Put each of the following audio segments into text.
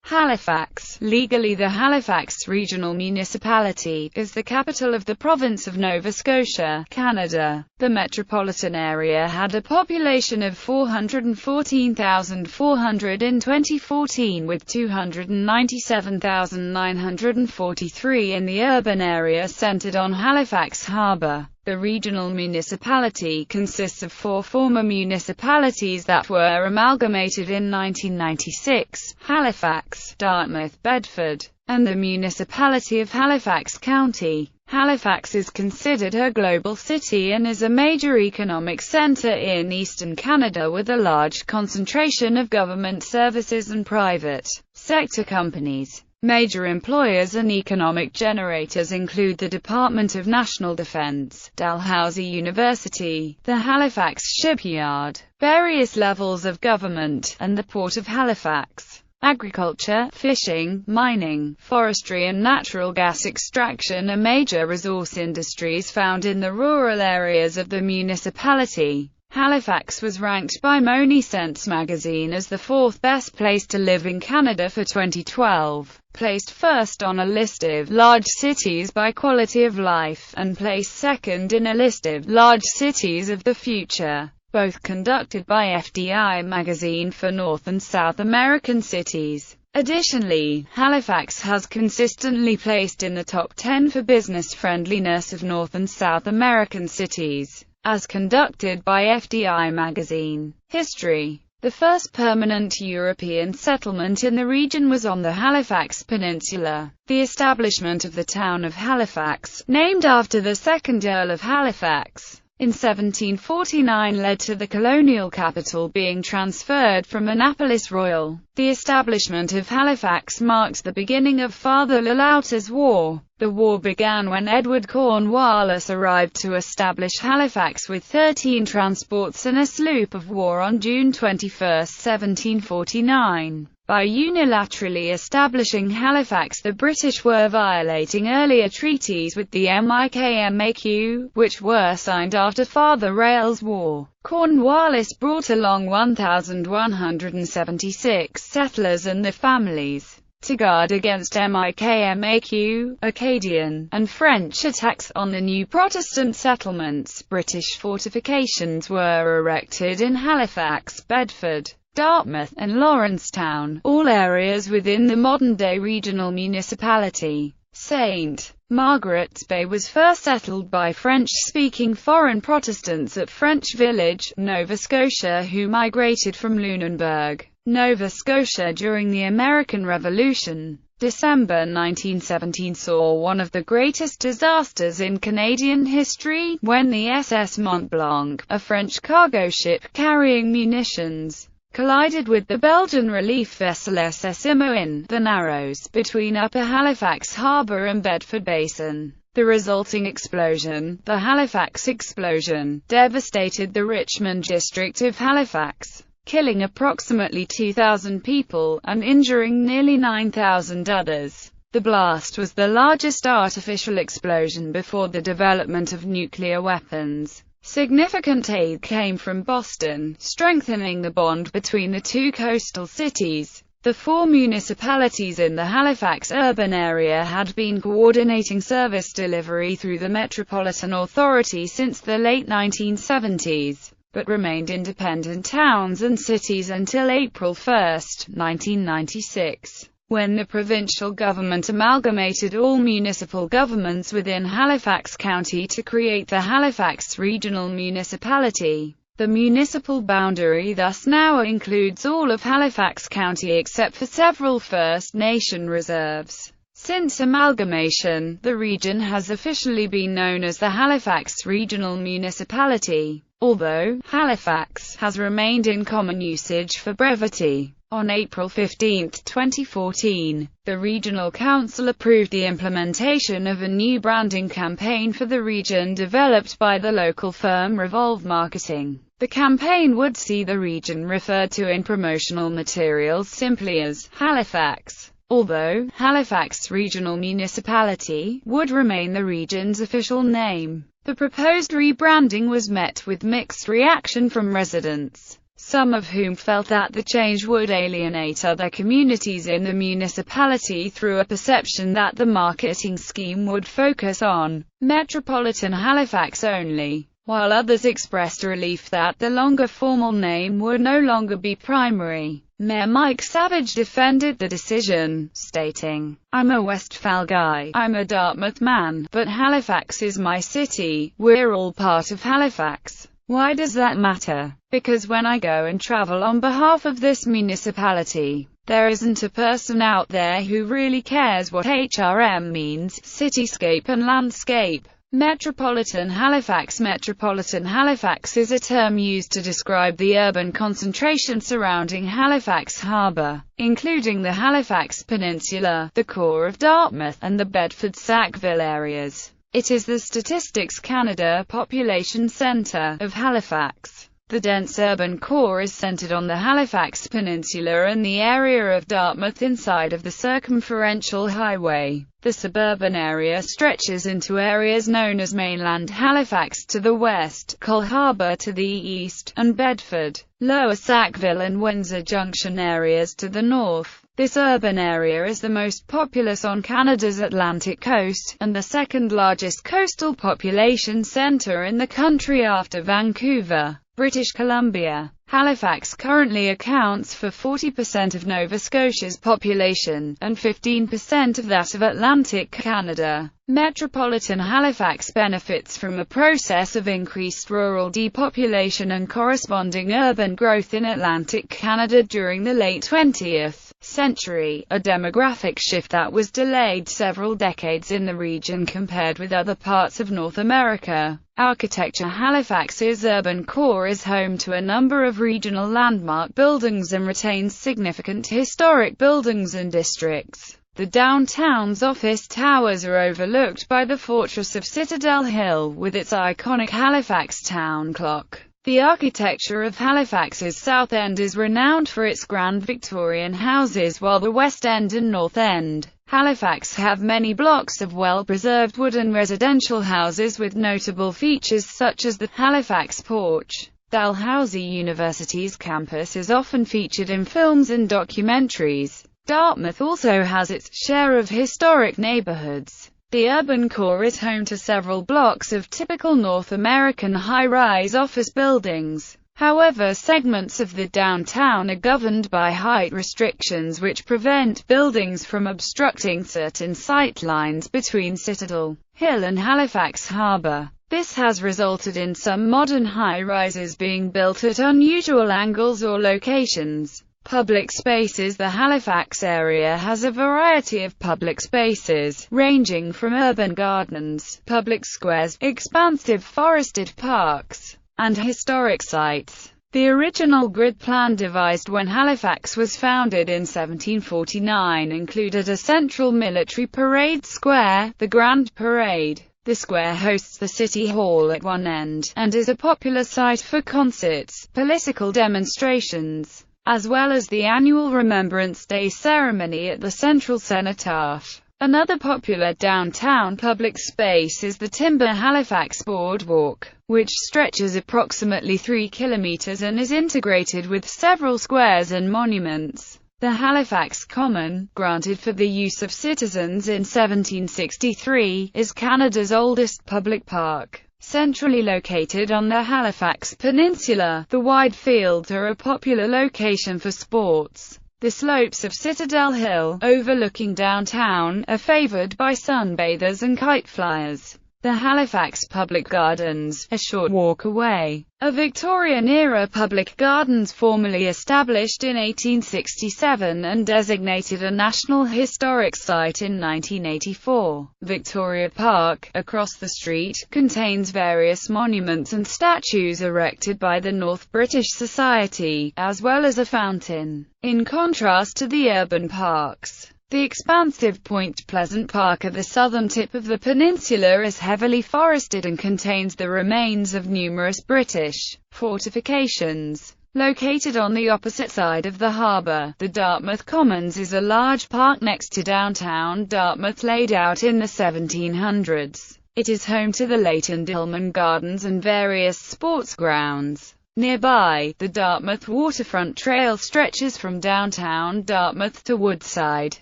Halifax. Legally, the Halifax Regional Municipality is the capital of the province of Nova Scotia, Canada. The metropolitan area had a population of 414,400 in 2014, with 297,943 in the urban area centered on Halifax Harbour. The regional municipality consists of 4 former municipalities that were amalgamated in 1996: Halifax, Dartmouth, Bedford, and the municipality of Halifax County. Halifax is considered a global city and is a major economic centre in eastern Canada, with a large concentration of government services and private sector companies. Major employers and economic generators include the Department of National Defence, Dalhousie University, the Halifax Shipyard, various levels of government, and the Port of Halifax. Agriculture, fishing, mining, forestry and natural gas extraction are major resource industries found in the rural areas of the municipality. Halifax was ranked by Money Sense magazine as the 4th best place to live in Canada for 2012, placed first on a list of large cities by quality of life, and placed second in a list of large cities of the future, both conducted by FDI magazine for North and South American cities. Additionally, Halifax has consistently placed in the top 10 for business friendliness of North and South American cities, as conducted by FDI magazine. History. The first permanent European settlement in the region was on the Halifax Peninsula. The establishment of the town of Halifax, named after the 2nd Earl of Halifax, in 1749 led to the colonial capital being transferred from Annapolis Royal. The establishment of Halifax marked the beginning of Father Lalauter's War. The war began when Edward Cornwallis arrived to establish Halifax with 13 transports and a sloop of war on June 21, 1749. By unilaterally establishing Halifax, the British were violating earlier treaties with the MIKMAQ, which were signed after Father Rail's War. Cornwallis brought along 1,176 settlers and their families to guard against MIKMAQ, Acadian, and French attacks on the new Protestant settlements. British fortifications were erected in Halifax, Bedford, Dartmouth, and Lawrencetown, all areas within the modern-day regional municipality. St. Margaret's Bay was first settled by French-speaking foreign Protestants at French Village, Nova Scotia, who migrated from Lunenburg, Nova Scotia during the American Revolution. December 1917 saw one of the greatest disasters in Canadian history, when the SS Mont Blanc, a French cargo ship carrying munitions, collided with the Belgian relief vessel SS Imo in the Narrows, between Upper Halifax Harbour and Bedford Basin. The resulting explosion, the Halifax explosion, devastated the Richmond district of Halifax, killing approximately 2,000 people, and injuring nearly 9,000 others. The blast was the largest artificial explosion before the development of nuclear weapons. Significant aid came from Boston, strengthening the bond between the two coastal cities. The 4 municipalities in the Halifax urban area had been coordinating service delivery through the Metropolitan Authority since the late 1970s, but remained independent towns and cities until April 1, 1996. When the provincial government amalgamated all municipal governments within Halifax County to create the Halifax Regional Municipality. The municipal boundary thus now includes all of Halifax County except for several First Nation reserves. Since amalgamation, the region has officially been known as the Halifax Regional Municipality, although Halifax has remained in common usage for brevity. On April 15, 2014, the Regional Council approved the implementation of a new branding campaign for the region developed by the local firm Revolve Marketing. The campaign would see the region referred to in promotional materials simply as Halifax, although Halifax Regional Municipality would remain the region's official name. The proposed rebranding was met with mixed reaction from residents. some of whom felt that the change would alienate other communities in the municipality through a perception that the marketing scheme would focus on metropolitan Halifax only, while others expressed relief that the longer formal name would no longer be primary. Mayor Mike Savage defended the decision, stating, "I'm a Westphal guy, I'm a Dartmouth man, but Halifax is my city, we're all part of Halifax. Why does that matter? Because when I go and travel on behalf of this municipality, there isn't a person out there who really cares what HRM means, cityscape and landscape." Metropolitan Halifax. Metropolitan Halifax is a term used to describe the urban concentration surrounding Halifax Harbour, including the Halifax Peninsula, the core of Dartmouth, and the Bedford-Sackville areas. It is the Statistics Canada population centre of Halifax. The dense urban core is centred on the Halifax Peninsula and the area of Dartmouth inside of the circumferential highway. The suburban area stretches into areas known as mainland Halifax to the west, Cole Harbour to the east, and Bedford, Lower Sackville and Windsor Junction areas to the north. This urban area is the most populous on Canada's Atlantic coast, and the second largest coastal population centre in the country after Vancouver, British Columbia. Halifax currently accounts for 40% of Nova Scotia's population, and 15% of that of Atlantic Canada. Metropolitan Halifax benefits from a process of increased rural depopulation and corresponding urban growth in Atlantic Canada during the late 20th century, a demographic shift that was delayed several decades in the region compared with other parts of North America. Architecture. Halifax's urban core is home to a number of regional landmark buildings and retains significant historic buildings and districts. The downtown's office towers are overlooked by the fortress of Citadel Hill, with its iconic Halifax town clock. The architecture of Halifax's South End is renowned for its grand Victorian houses, while the West End and North End, Halifax, have many blocks of well-preserved wooden residential houses with notable features such as the Halifax Porch. Dalhousie University's campus is often featured in films and documentaries. Dartmouth also has its share of historic neighborhoods. The urban core is home to several blocks of typical North American high-rise office buildings. However, segments of the downtown are governed by height restrictions which prevent buildings from obstructing certain sight lines between Citadel Hill and Halifax Harbour. This has resulted in some modern high-rises being built at unusual angles or locations. Public spaces. The Halifax area has a variety of public spaces, ranging from urban gardens, public squares, expansive forested parks, and historic sites. The original grid plan devised when Halifax was founded in 1749 included a central military parade square, the Grand Parade. The square hosts the City Hall at one end, and is a popular site for concerts, political demonstrations, as well as the annual Remembrance Day ceremony at the Central Cenotaph. Another popular downtown public space is the Timber Halifax Boardwalk, which stretches approximately 3 kilometers and is integrated with several squares and monuments. The Halifax Common, granted for the use of citizens in 1763, is Canada's oldest public park. Centrally located on the Halifax Peninsula, the wide fields are a popular location for sports. The slopes of Citadel Hill, overlooking downtown, are favoured by sunbathers and kite flyers. The Halifax Public Gardens, a short walk away, are Victorian-era public gardens formerly established in 1867 and designated a National Historic Site in 1984. Victoria Park, across the street, contains various monuments and statues erected by the North British Society, as well as a fountain. In contrast to the urban parks, the expansive Point Pleasant Park at the southern tip of the peninsula is heavily forested and contains the remains of numerous British fortifications. Located on the opposite side of the harbour, the Dartmouth Commons is a large park next to downtown Dartmouth laid out in the 1700s. It is home to the Leighton Dillman Gardens and various sports grounds. Nearby, the Dartmouth Waterfront Trail stretches from downtown Dartmouth to Woodside.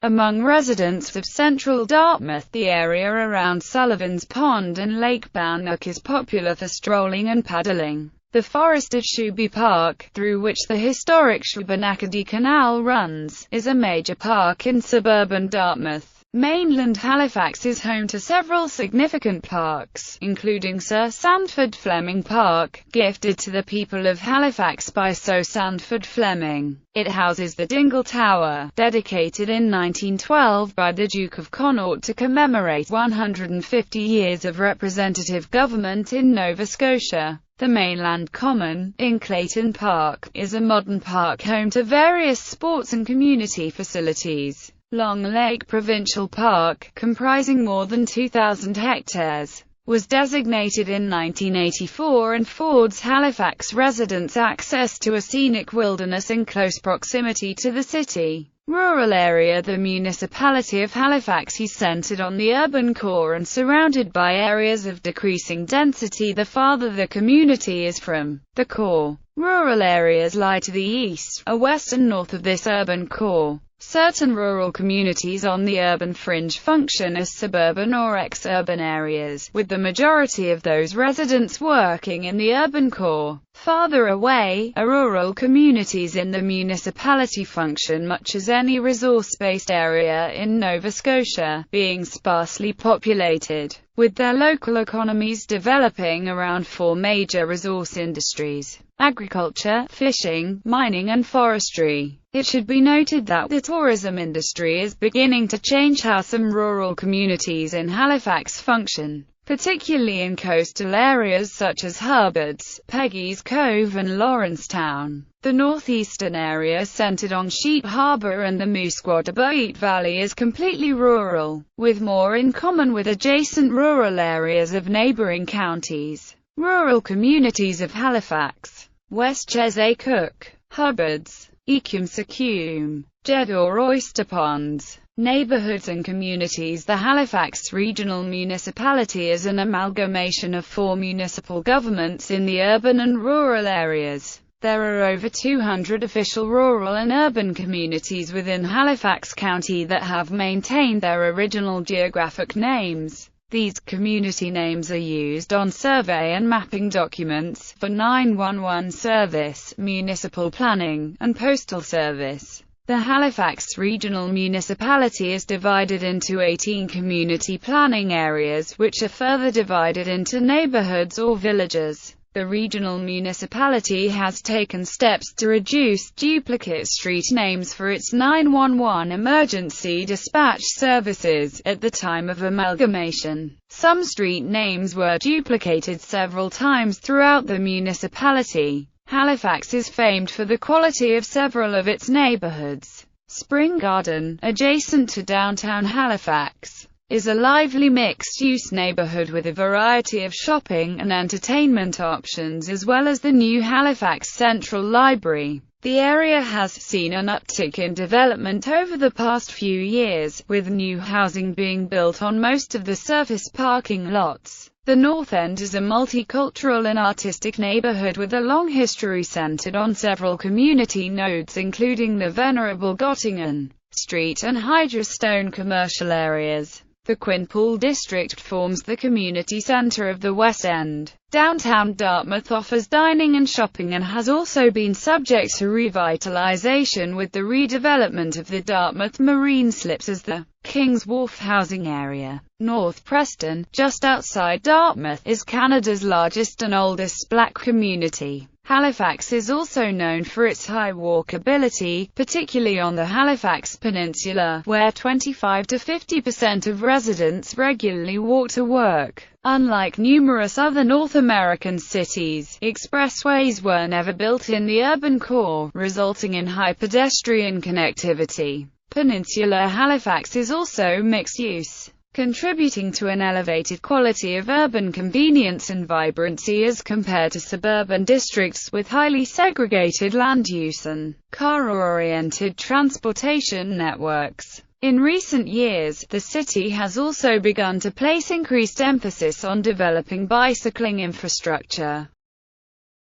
Among residents of central Dartmouth, the area around Sullivan's Pond and Lake Bannock is popular for strolling and paddling. The forested Shoeby Park, through which the historic Shubenacadie Canal runs, is a major park in suburban Dartmouth. Mainland Halifax is home to several significant parks, including Sir Sandford Fleming Park, gifted to the people of Halifax by Sir Sandford Fleming. It houses the Dingle Tower, dedicated in 1912 by the Duke of Connaught to commemorate 150 years of representative government in Nova Scotia. The Mainland Common, in Clayton Park, is a modern park home to various sports and community facilities. Long Lake Provincial Park, comprising more than 2,000 hectares, was designated in 1984 and affords Halifax residents access to a scenic wilderness in close proximity to the city. Rural area. The municipality of Halifax is centred on the urban core and surrounded by areas of decreasing density the farther the community is from the core. Rural areas lie to the east, west and north of this urban core. Certain rural communities on the urban fringe function as suburban or ex-urban areas, with the majority of those residents working in the urban core. Farther away, rural communities in the municipality function much as any resource-based area in Nova Scotia, being sparsely populated, with their local economies developing around four major resource industries: agriculture, fishing, mining and forestry. It should be noted that the tourism industry is beginning to change how some rural communities in Halifax function, particularly in coastal areas such as Hubbards, Peggy's Cove and Lawrencetown. The northeastern area centered on Sheep Harbour and the Musquatabait Valley is completely rural, with more in common with adjacent rural areas of neighbouring counties. Rural communities of Halifax: West Chesay Cook, Hubbards, Ecum, Jedor Oyster Ponds. Neighbourhoods and communities. The Halifax Regional Municipality is an amalgamation of four municipal governments in the urban and rural areas. There are over 200 official rural and urban communities within Halifax County that have maintained their original geographic names. These community names are used on survey and mapping documents, for 911 service, municipal planning, and postal service. The Halifax Regional Municipality is divided into 18 community planning areas, which are further divided into neighbourhoods or villages. The regional municipality has taken steps to reduce duplicate street names for its 911 emergency dispatch services. At the time of amalgamation, some street names were duplicated several times throughout the municipality. Halifax is famed for the quality of several of its neighbourhoods. Spring Garden, adjacent to downtown Halifax, is a lively mixed-use neighbourhood with a variety of shopping and entertainment options as well as the new Halifax Central Library. The area has seen an uptick in development over the past few years, with new housing being built on most of the surface parking lots. The North End is a multicultural and artistic neighbourhood with a long history centred on several community nodes including the venerable Gottingen Street and Hydrostone commercial areas. The Quinpool district forms the community centre of the West End. Downtown Dartmouth offers dining and shopping and has also been subject to revitalisation with the redevelopment of the Dartmouth Marine Slips as the King's Wharf housing area. North Preston, just outside Dartmouth, is Canada's largest and oldest black community. Halifax is also known for its high walkability, particularly on the Halifax Peninsula, where 25 to 50% of residents regularly walk to work. Unlike numerous other North American cities, expressways were never built in the urban core, resulting in high pedestrian connectivity. Peninsula Halifax is also mixed-use, contributing to an elevated quality of urban convenience and vibrancy as compared to suburban districts with highly segregated land use and car-oriented transportation networks. In recent years, the city has also begun to place increased emphasis on developing bicycling infrastructure.